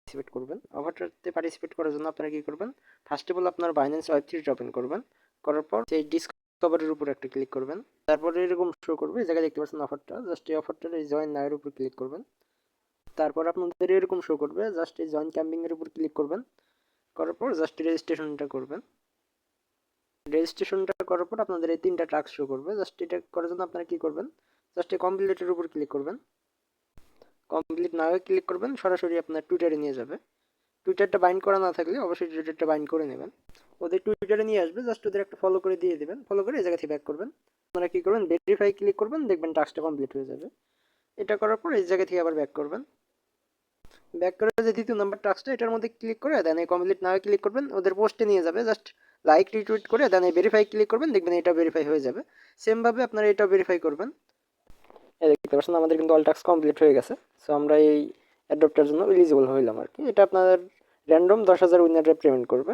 Participate করবেন। অফারটাতে participate করার জন্য আপনারা কি করবেন, ফার্স্ট অফ অল আপনার বাইন্যান্স ওয়েব3 ওপেন করবেন। করার পর সেই ডিসকভারের উপর একটা ক্লিক করবেন। তারপরে এরকম শো করবে, এই জায়গায় দেখতে পাচ্ছেন অফারটা, জাস্ট এই অফারটার এই জয়েন নাও এর উপর ক্লিক করবেন। তারপর আপনাদের এরকম শো করবে, জাস্ট এই জয়েন ক্যাম্পিং এর উপর ক্লিক করবেন। করার পর জাস্ট রেজিস্ট্রেশনটা করবেন। রেজিস্ট্রেশনটা করার পর আপনাদের এই 3টা টাস্ক শো করবে। জাস্ট এটা করার জন্য আপনারা কি করবেন, জাস্ট এই কমপ্লিটের উপর ক্লিক করবেন। কমপ্লিট নাও ক্লিক করবেন, সরাসরি আপনার টুইটারে নিয়ে যাবে। টুইটারটা বাইন্ড করা না থাকলে অবশ্যই টুইটারটা বাইন্ড করে নেবেন। ওদের টুইটারে নিয়ে আসবে, জাস্ট ওদের একটা ফলো করে দিয়ে দেবেন। ফলো করে এই জায়গা থেকে ব্যাক করবেন। আপনারা কি করবেন, ভেরিফাই ক্লিক করবেন, দেখবেন টাস্কটা কমপ্লিট হয়ে যাবে। এটা করার পর এই জায়গা থেকে আবার ব্যাক করবেন। ব্যাক করে যে দ্বিতীয় নাম্বার টাস্কটা, এটার মধ্যে ক্লিক করে দেন এই কমপ্লিট নাও ক্লিক করবেন, ওদের পোস্টে নিয়ে যাবে। জাস্ট লাইক রিটুইট করে দেন এই ভেরিফাই ক্লিক করবেন, দেখবেন এটা ভেরিফাই হয়ে যাবে। সেমভাবে আপনারা এটাও ভেরিফাই করবেন। এই দেখতে পাচ্ছেন আমাদের কিন্তু অল টাস্ক কমপ্লিট হয়ে গেছে। সো আমরা এই অ্যাডপ্টার জন্য এলিজিবল হইলাম আর কি। এটা আপনাদের র্যান্ডম 10,000 উইনাররা পেমেন্ট করবে।